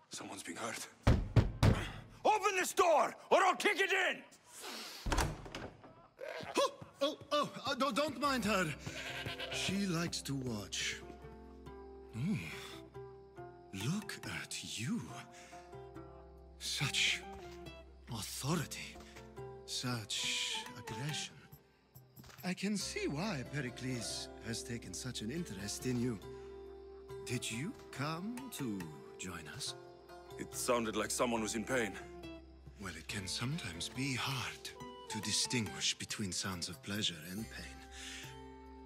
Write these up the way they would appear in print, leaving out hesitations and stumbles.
Someone's being hurt. Open this door, or I'll kick it in! Don't mind her. She likes to watch. Look at you. Such authority. Such aggression. I can see why Pericles has taken such an interest in you. Did you come to join us? It sounded like someone was in pain. Well, it can sometimes be hard to distinguish between sounds of pleasure and pain.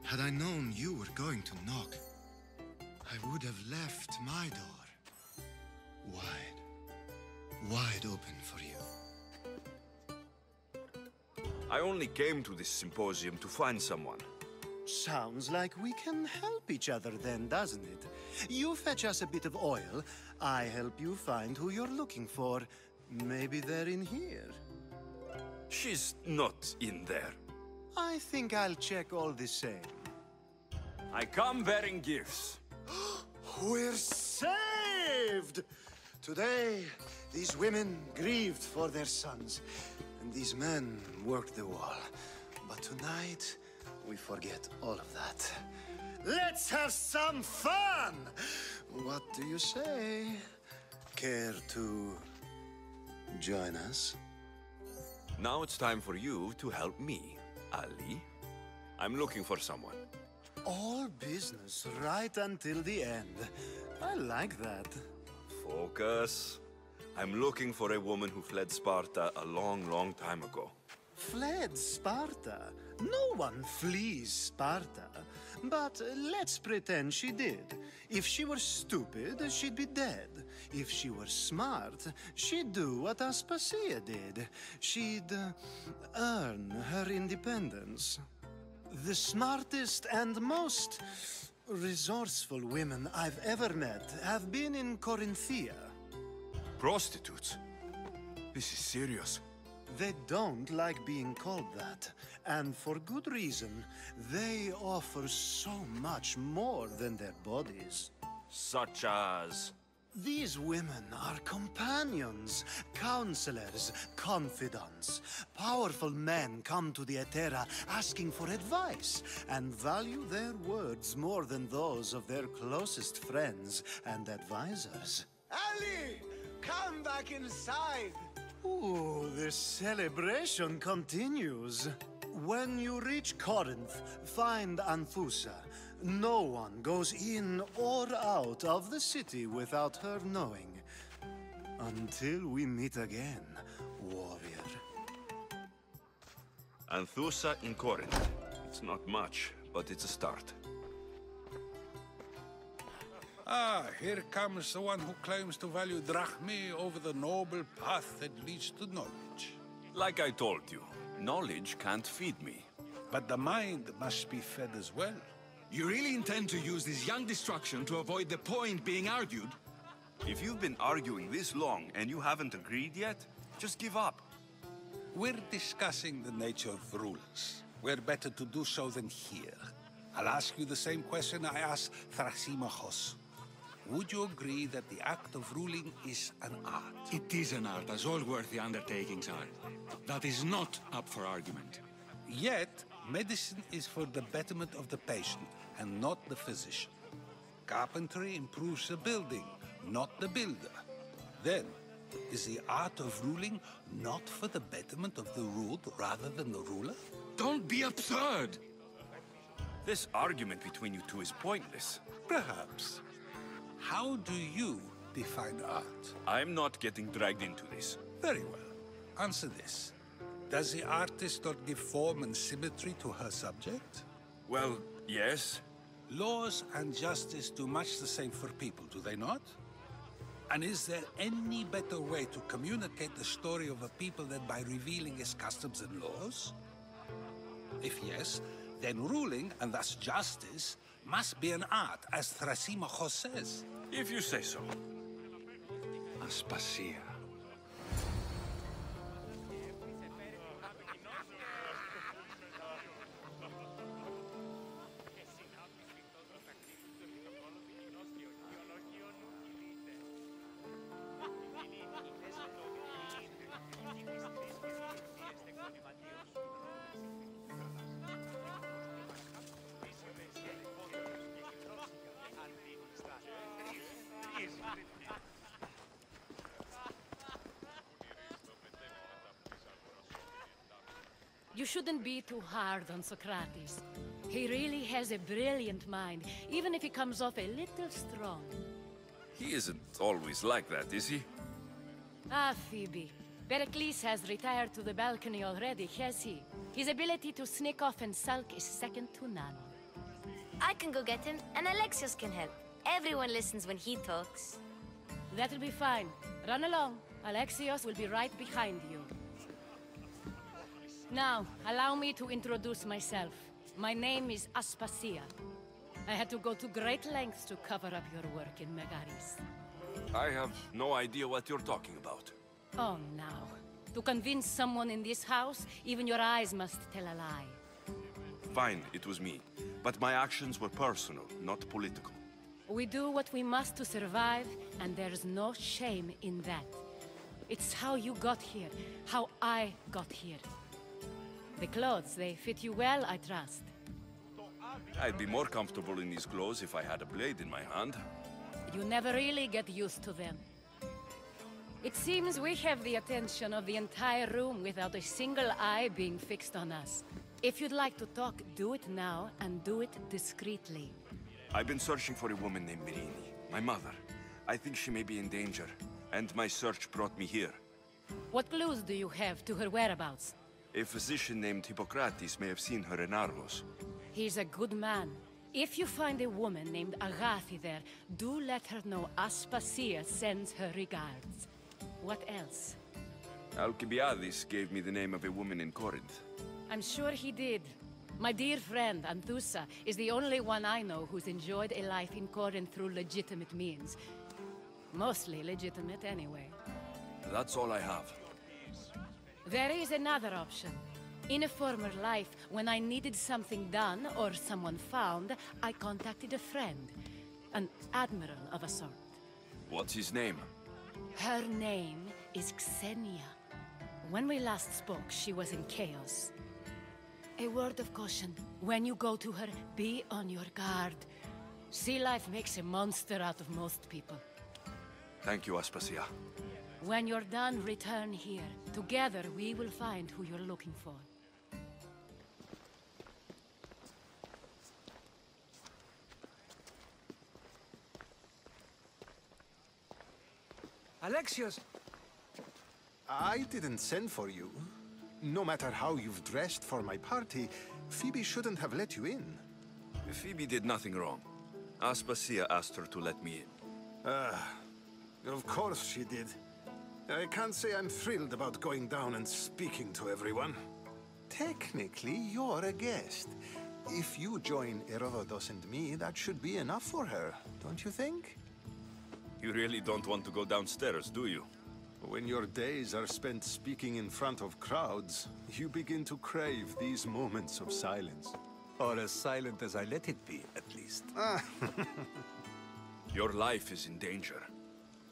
Had I known you were going to knock, I would have left my door wide open for you. I only came to this symposium to find someone. Sounds like we can help each other then, doesn't it? You fetch us a bit of oil, I help you find who you're looking for. Maybe they're in here. She's not in there. I think I'll check all the same. I come bearing gifts. We're saved! Today, these women grieved for their sons, and these men worked the wall. But tonight, we forget all of that. Let's have some fun! What do you say? Care to join us? Now it's time for you to help me, Ali. I'm looking for someone. All business right until the end. I like that. Focus. I'm looking for a woman who fled Sparta a long, long time ago. Fled Sparta? No one flees Sparta. But let's pretend she did. If she were stupid, she'd be dead. If she were smart, she'd do what Aspasia did. She'd earn her independence. The smartest and most resourceful women I've ever met have been in Corinthia. Prostitutes? This is serious. They don't like being called that, and for good reason. They offer so much more than their bodies. Such as? These women are companions, counselors, confidants. Powerful men come to the Etera asking for advice and value their words more than those of their closest friends and advisors. Ali! Come back inside! Ooh, the celebration continues. When you reach Corinth, find Anthusa. No one goes in or out of the city without her knowing. Until we meet again, warrior. Anthusa in Corinth. It's not much, but it's a start. Ah, here comes the one who claims to value drachmae over the noble path that leads to knowledge. Like I told you, knowledge can't feed me. But the mind must be fed as well. You really intend to use this young destruction to avoid the point being argued? If you've been arguing this long and you haven't agreed yet, just give up. We're discussing the nature of rulers. Where better to do so than here? I'll ask you the same question I asked Thrasymachos. Would you agree that the act of ruling is an art? It is an art, as all worthy undertakings are. That is not up for argument. Yet, medicine is for the betterment of the patient and not the physician. Carpentry improves the building, not the builder. Then, is the art of ruling not for the betterment of the ruled rather than the ruler? Don't be absurd! This argument between you two is pointless. Perhaps. How do you define art? I'm not getting dragged into this. Very well. Answer this. Does the artist not give form and symmetry to her subject? Well, yes. Laws and justice do much the same for people, do they not? And is there any better way to communicate the story of a people than by revealing its customs and laws? If yes, then ruling, and thus justice, must be an art, as Thrasymachos says. If you say so. Aspasia. You shouldn't be too hard on Socrates. He really has a brilliant mind, even if he comes off a little strong. He isn't always like that, is he? Ah, Phoebe. Pericles has retired to the balcony already, has he? His ability to sneak off and sulk is second to none. I can go get him, and Alexios can help. Everyone listens when he talks. That'll be fine. Run along. Alexios will be right behind you. Now, allow me to introduce myself. My name is Aspasia. I had to go to great lengths to cover up your work in Megaris. I have no idea what you're talking about. Oh, now. To convince someone in this house, even your eyes must tell a lie. Fine, it was me. But my actions were personal, not political. We do what we must to survive, and there's no shame in that. It's how you got here, how I got here. The clothes, they fit you well, I trust. I'd be more comfortable in these clothes if I had a blade in my hand. You never really get used to them. It seems we have the attention of the entire room without a single eye being fixed on us. If you'd like to talk, do it now, and do it discreetly. I've been searching for a woman named Mirini, my mother. I think she may be in danger, and my search brought me here. What clues do you have to her whereabouts? A physician named Hippocrates may have seen her in Argos. He's a good man. If you find a woman named Agathi there, do let her know Aspasia sends her regards. What else? Alcibiades gave me the name of a woman in Corinth. I'm sure he did. My dear friend, Anthusa, is the only one I know who's enjoyed a life in Corinth through legitimate means. Mostly legitimate, anyway. That's all I have. There is another option. In a former life, when I needed something done or someone found, I contacted a friend. An admiral of a sort. What's his name? Her name is Xenia. When we last spoke, she was in chaos. A word of caution. When you go to her, be on your guard. Sea life makes a monster out of most people. Thank you, Aspasia. When you're done, return here. Together, we will find who you're looking for. Alexios! I didn't send for you. No matter how you've dressed for my party, Phoebe shouldn't have let you in. Phoebe did nothing wrong. Aspasia asked her to let me in. Of course she did. I can't say I'm thrilled about going down and speaking to everyone. Technically, you're a guest. If you join Herodotus and me, that should be enough for her, don't you think? You really don't want to go downstairs, do you? When your days are spent speaking in front of crowds, you begin to crave these moments of silence. Or as silent as I let it be, at least. Your life is in danger.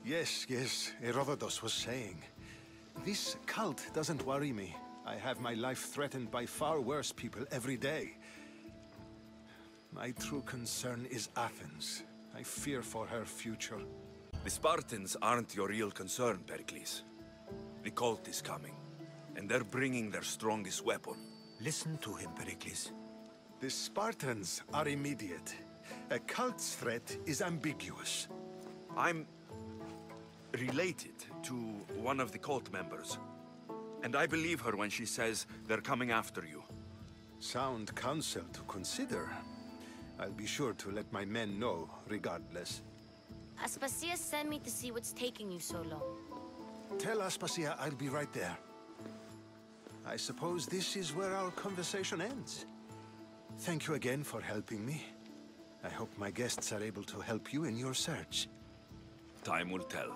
Yes, Herodotus was saying. This cult doesn't worry me. I have my life threatened by far worse people every day. My true concern is Athens. I fear for her future. The Spartans aren't your real concern, Pericles. The cult is coming, and they're bringing their strongest weapon. Listen to him, Pericles. The Spartans are immediate. A cult's threat is ambiguous. I'm related to one of the cult members, and I believe her when she says they're coming after you. Sound counsel to consider. I'll be sure to let my men know, regardless. Aspasia sent me to see what's taking you so long. Tell Aspasia I'll be right there. I suppose this is where our conversation ends. Thank you again for helping me. I hope my guests are able to help you in your search. Time will tell.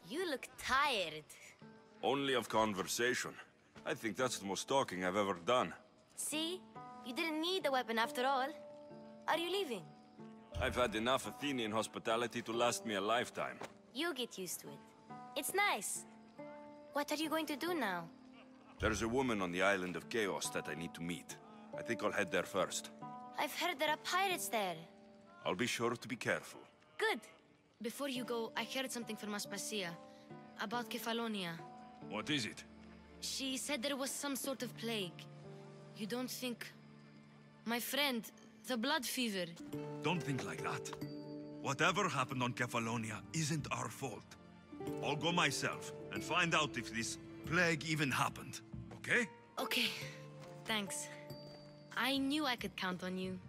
You look tired. Only of conversation. I think that's the most talking I've ever done. See? You didn't need the weapon after all. Are you leaving? I've had enough Athenian hospitality to last me a lifetime. You'll get used to it. It's nice. What are you going to do now? There's a woman on the island of Chaos that I need to meet. I think I'll head there first. I've heard there are pirates there. I'll be sure to be careful. Good. Before you go, I heard something from Aspasia about Kefalonia. What is it? She said there was some sort of plague. You don't think... My friend, the blood fever. Don't think like that. Whatever happened on Kefalonia isn't our fault. I'll go myself and find out if this plague even happened, okay? Okay, thanks. I knew I could count on you.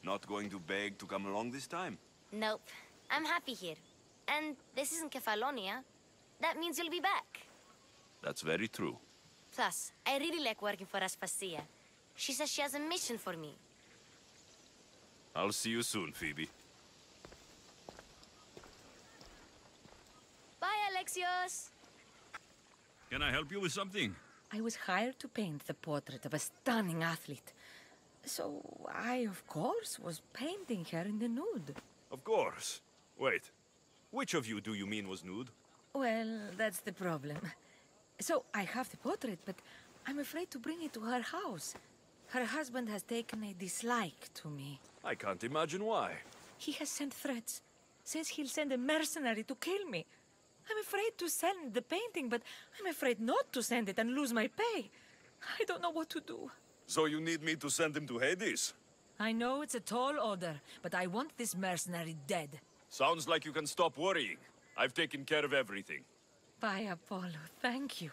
Not going to beg to come along this time? Nope. I'm happy here. And this isn't Kefalonia. That means you'll be back. That's very true. Plus, I really like working for Aspasia. She says she has a mission for me. I'll see you soon, Phoebe. Bye, Alexios! Can I help you with something? I was hired to paint the portrait of a stunning athlete. So I, of course, was painting her in the nude. Of course. Wait. Which of you do you mean was nude? Well, that's the problem. So I have the portrait, but I'm afraid to bring it to her house. Her husband has taken a dislike to me. I can't imagine why. He has sent threats. Says he'll send a mercenary to kill me. I'm afraid to send the painting, but I'm afraid not to send it and lose my pay. I don't know what to do. So you need me to send him to Hades? I know it's a tall order, but I want this mercenary dead. Sounds like you can stop worrying. I've taken care of everything. Bye, Apollo. Thank you.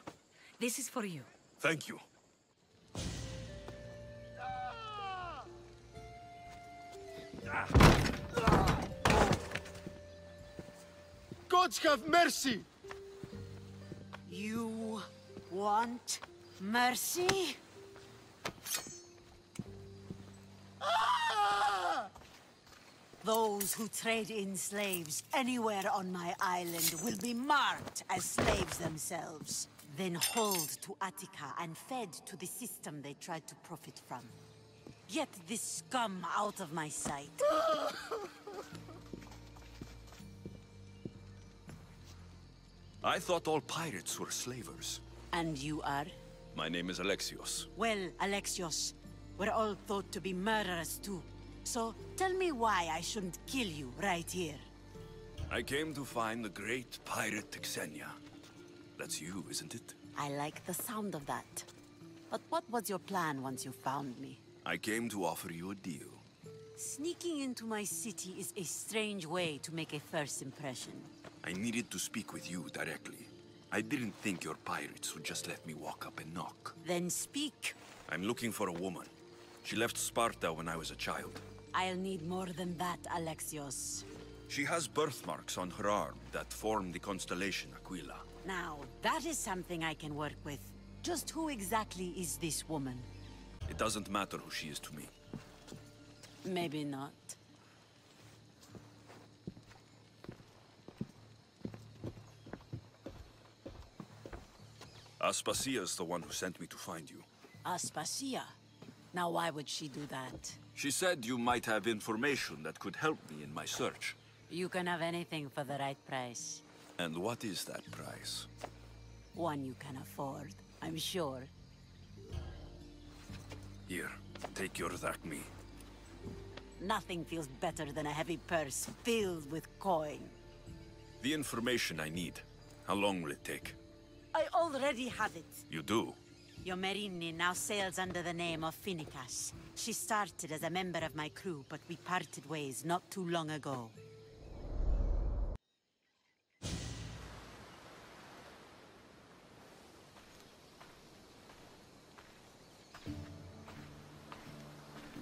This is for you. Thank you. Gods have mercy! You want mercy? Those who trade in slaves anywhere on my island will be marked as slaves themselves, then hauled to Attica and fed to the system they tried to profit from. Get this scum out of my sight. I thought all pirates were slavers. And you are? My name is Alexios. Well, Alexios, we're all thought to be murderers too. So, tell me why I shouldn't kill you right here. I came to find the great pirate Xenia. That's you, isn't it? I like the sound of that. But what was your plan once you found me? I came to offer you a deal. Sneaking into my city is a strange way to make a first impression. I needed to speak with you directly. I didn't think your pirates would just let me walk up and knock. Then speak. I'm looking for a woman. She left Sparta when I was a child. I'll need more than that, Alexios. She has birthmarks on her arm that form the constellation Aquila. Now, that is something I can work with. Just who exactly is this woman? It doesn't matter who she is to me. Maybe not. Aspasia is the one who sent me to find you. Aspasia? Now why would she do that? She said you might have information that could help me in my search. You can have anything for the right price. And what is that price? One you can afford, I'm sure. Here, take your Zachme. Nothing feels better than a heavy purse filled with coin. The information I need. How long will it take? I already have it. You do? Yomerini now sails under the name of Finicas. She started as a member of my crew, but we parted ways not too long ago.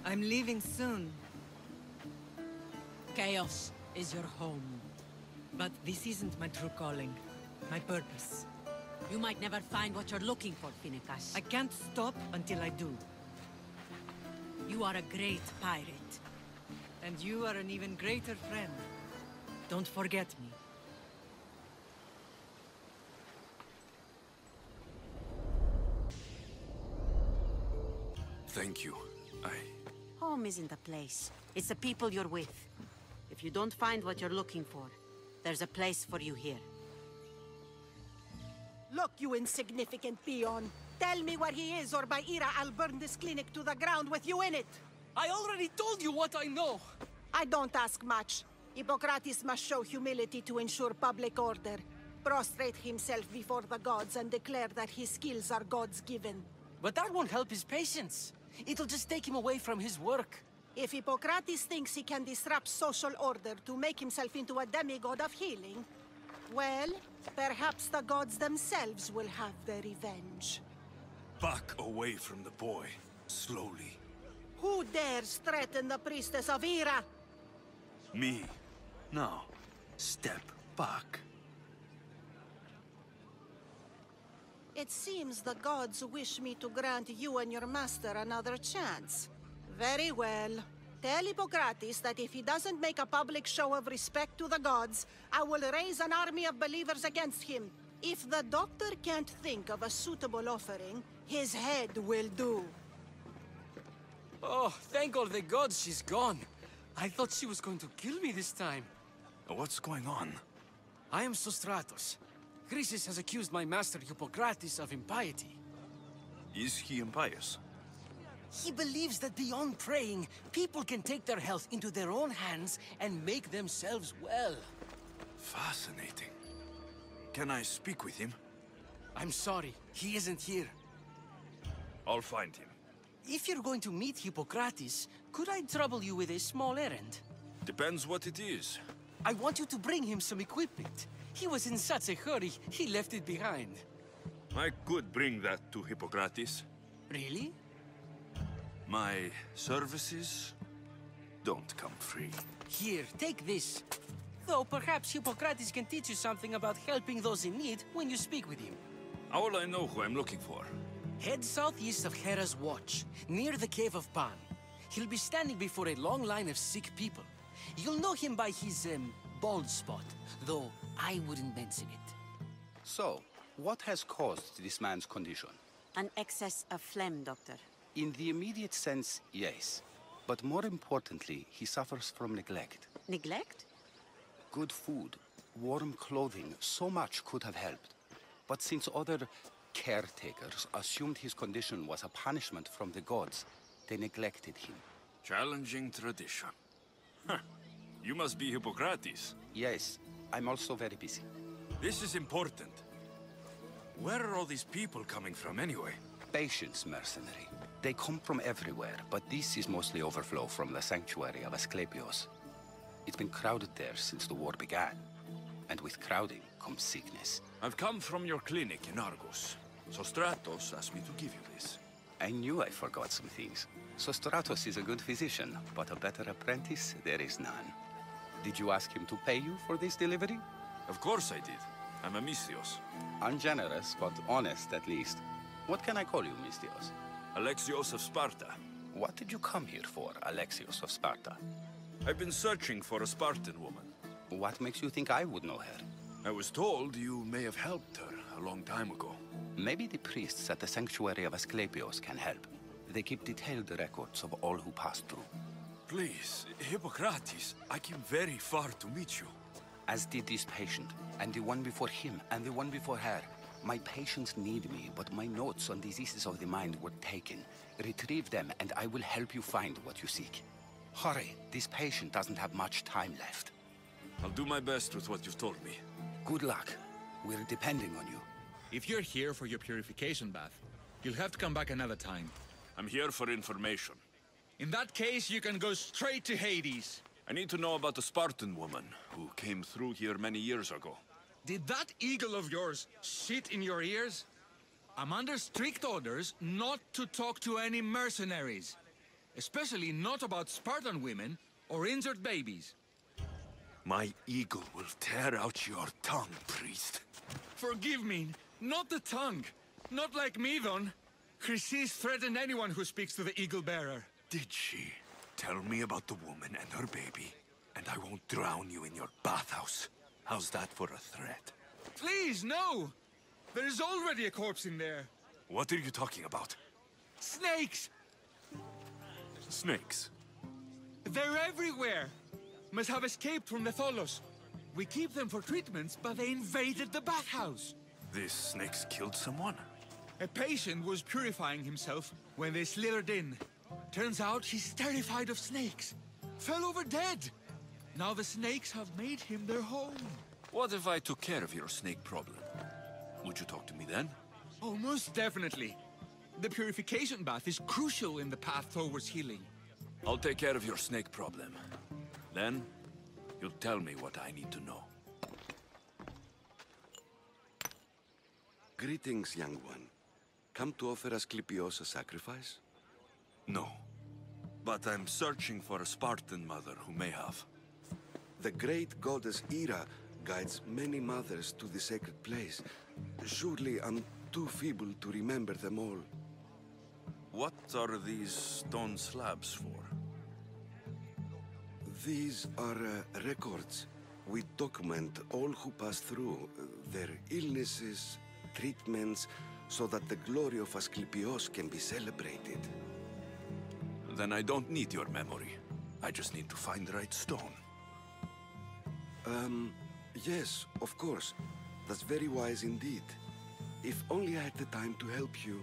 I'm leaving soon. Chaos is your home. But this isn't my true calling. My purpose. You might never find what you're looking for, Finicas. I can't stop until I do. You are a great pirate. And you are an even greater friend. Don't forget me. Thank you. Home isn't a place. It's the people you're with. If you don't find what you're looking for, there's a place for you here. Look, you insignificant peon. Tell me where he is, or by Ira, I'll burn this clinic to the ground with you in it. I already told you what I know. I don't ask much. Hippocrates must show humility to ensure public order. Prostrate himself before the gods and declare that his skills are gods-given. But that won't help his patients. It'll just take him away from his work. If Hippocrates thinks he can disrupt social order to make himself into a demigod of healing, well, perhaps the gods themselves will have their revenge. Back away from the boy, slowly. Who dares threaten the priestess of Ira? Me. Now, step back. It seems the gods wish me to grant you and your master another chance. Very well. Tell Hippocrates that if he doesn't make a public show of respect to the gods, I will raise an army of believers against him. If the doctor can't think of a suitable offering, his head will do. Oh, thank all the gods she's gone. I thought she was going to kill me this time. What's going on? I am Sostratos. Chrysis has accused my master Hippocrates of impiety. Is he impious? He believes that beyond praying, people can take their health into their own hands and make themselves well. Fascinating. Can I speak with him? I'm sorry, he isn't here. I'll find him. If you're going to meet Hippocrates, could I trouble you with a small errand? Depends what it is. I want you to bring him some equipment. He was in such a hurry, he left it behind. I could bring that to Hippocrates. Really? My services don't come free. Here, take this. Though perhaps Hippocrates can teach you something about helping those in need when you speak with him. How will I know who I'm looking for? Head southeast of Hera's Watch, near the Cave of Pan. He'll be standing before a long line of sick people. You'll know him by his, bald spot, though I wouldn't mention it. So, what has caused this man's condition? An excess of phlegm, Doctor. In the immediate sense, yes. But more importantly, he suffers from neglect. Neglect? Good food, warm clothing, so much could have helped. But since other caretakers assumed his condition was a punishment from the gods, they neglected him. Challenging tradition. Huh. You must be Hippocrates. Yes, I'm also very busy. This is important. Where are all these people coming from anyway? Patience, mercenary. They come from everywhere, but this is mostly overflow from the sanctuary of Asclepios. It's been crowded there since the war began. And with crowding comes sickness. I've come from your clinic in Argos. Sostratos asked me to give you this. I knew I forgot some things. Sostratos is a good physician, but a better apprentice there is none. Did you ask him to pay you for this delivery? Of course I did. I'm Amistios. Ungenerous, but honest at least. What can I call you, Mistios? Alexios of Sparta. What did you come here for, Alexios of Sparta? I've been searching for a Spartan woman. What makes you think I would know her? I was told you may have helped her a long time ago. Maybe the priests at the sanctuary of Asclepios can help. They keep detailed records of all who passed through. Please, Hippocrates, I came very far to meet you. As did this patient, and the one before him, and the one before her. My patients need me, but my notes on diseases of the mind were taken. Retrieve them, and I will help you find what you seek. Hurry, this patient doesn't have much time left. I'll do my best with what you've told me. Good luck. We're depending on you. If you're here for your purification bath, you'll have to come back another time. I'm here for information. In that case, you can go straight to Hades. I need to know about the Spartan woman who came through here many years ago. Did that eagle of yours shit in your ears? I'm under strict orders not to talk to any mercenaries. Especially not about Spartan women or injured babies. My eagle will tear out your tongue, priest. Forgive me, not the tongue. Not like me, Don. Chrysis threatened anyone who speaks to the eagle bearer. Did she? Tell me about the woman and her baby, and I won't drown you in your bathhouse. How's that for a threat? Please, no! There's already a corpse in there. What are you talking about? Snakes! Snakes? They're everywhere! Must have escaped from the Tholos. We keep them for treatments, but they invaded the bathhouse. These snakes killed someone? A patient was purifying himself when they slithered in. Turns out he's terrified of snakes. Fell over dead. Now the snakes have made him their home. What if I took care of your snake problem? Would you talk to me then? Oh, most definitely. The purification bath is crucial in the path towards healing. I'll take care of your snake problem. Then, you'll tell me what I need to know. Greetings, young one. Come to offer Asclepios a sacrifice? No. But I'm searching for a Spartan mother who may have. The great goddess Hera guides many mothers to the sacred place. Surely I'm too feeble to remember them all. What are these stone slabs for? These are records. We document all who pass through, their illnesses, treatments, so that the glory of Asclepios can be celebrated. Then I don't need your memory. I just need to find the right stone. Yes, of course. That's very wise indeed. If only I had the time to help you.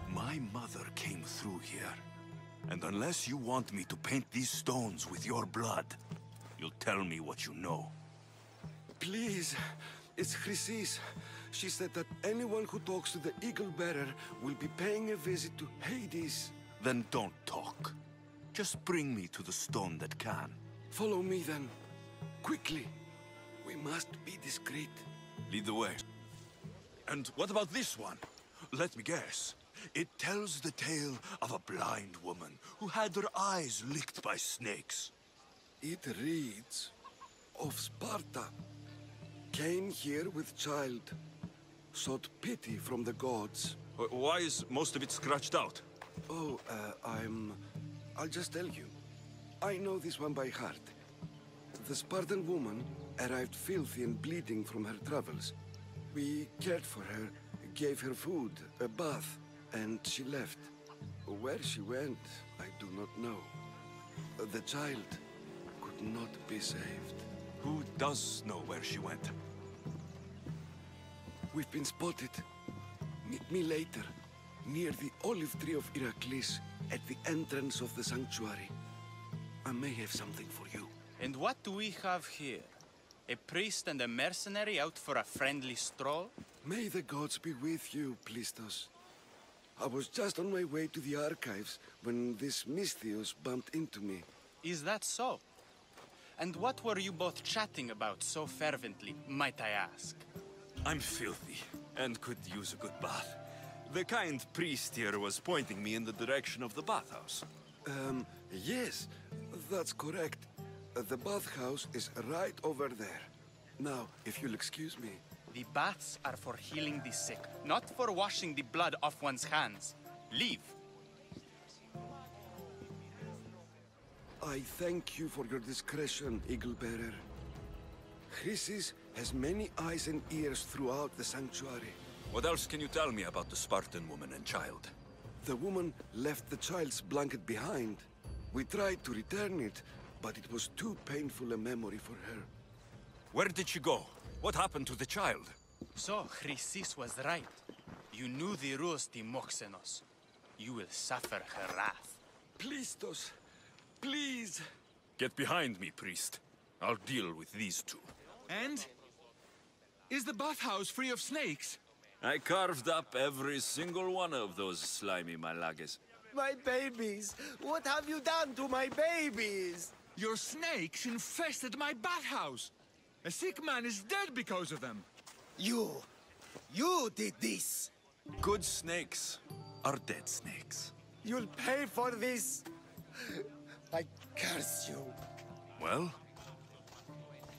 My mother came through here. And unless you want me to paint these stones with your blood, you'll tell me what you know. Please, it's Chrysis. She said that anyone who talks to the Eagle Bearer will be paying a visit to Hades. Then don't talk. Just bring me to the stone that can. Follow me then. Quickly. We must be discreet. Lead the way. And what about this one? Let me guess. It tells the tale of a blind woman who had her eyes licked by snakes. It reads of Sparta. Came here with child. Sought pity from the gods. Why is most of it scratched out? Oh, I'll just tell you. I know this one by heart. The Spartan woman arrived filthy and bleeding from her travels. We cared for her, gave her food, a bath, and she left. Where she went, I do not know. The child could not be saved. Who does know where she went? We've been spotted. Meet me later, near the olive tree of Heracles, at the entrance of the sanctuary. I may have something for you. And what do we have here? A priest and a mercenary out for a friendly stroll? May the gods be with you, Plistos. I was just on my way to the archives when this Misthios bumped into me. Is that so? And what were you both chatting about so fervently, might I ask? I'm filthy, and could use a good bath. The kind priest here was pointing me in the direction of the bathhouse. Yes, that's correct. The bathhouse is right over there. Now, if you'll excuse me. The baths are for healing the sick, not for washing the blood off one's hands. Leave. I thank you for your discretion, Eagle Bearer. Chrysis has many eyes and ears throughout the sanctuary. What else can you tell me about the Spartan woman and child? The woman left the child's blanket behind. We tried to return it, but it was too painful a memory for her. Where did she go? What happened to the child? So, Chrysis was right. You knew the rules, Timoxenos. You will suffer her wrath. Plistos, please. Get behind me, priest. I'll deal with these two. And? Is the bathhouse free of snakes? I carved up every single one of those slimy malagas. My babies! What have you done to my babies? Your snakes infested my bathhouse! A sick man is dead because of them! You did this! Good snakes are dead snakes. You'll pay for this! I curse you. Well?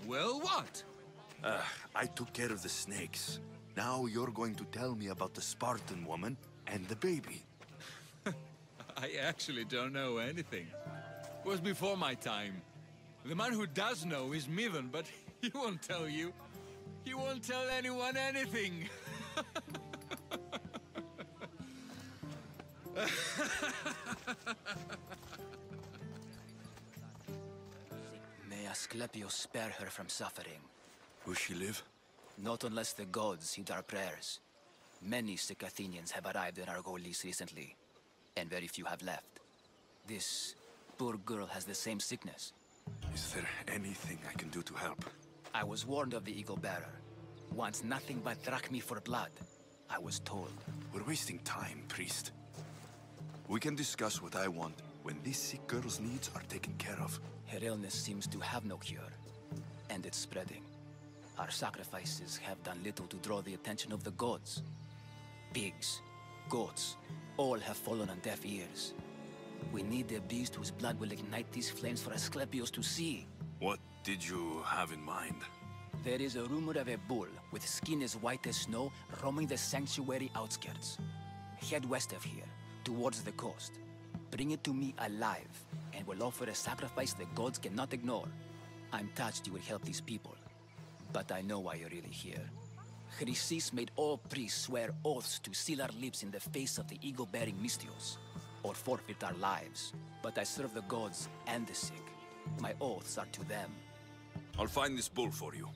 Well, what? I took care of the snakes. Now you're going to tell me about the Spartan woman and the baby. I actually don't know anything. It was before my time. The man who does know is Midon, but he won't tell you. He won't tell anyone anything. May Asclepios spare her from suffering. Will she live? Not unless the gods heed our prayers. Many sick Athenians have arrived in Argolis recently, and very few have left. This poor girl has the same sickness. Is there anything I can do to help? I was warned of the Eagle Bearer. Wants nothing but drachmi for blood. I was told. We're wasting time, priest. We can discuss what I want when this sick girl's needs are taken care of. Her illness seems to have no cure, and it's spreading. Our sacrifices have done little to draw the attention of the gods. Pigs, goats, all have fallen on deaf ears. We need a beast whose blood will ignite these flames for Asclepios to see. What did you have in mind? There is a rumor of a bull with skin as white as snow roaming the sanctuary outskirts. Head west of here, towards the coast. Bring it to me alive, and we'll offer a sacrifice the gods cannot ignore. I'm touched you will help these people, but I know why you're really here. Chrysis made all priests swear oaths to seal our lips in the face of the eagle-bearing Mystios, or forfeit our lives. But I serve the gods and the sick. My oaths are to them. I'll find this bull for you.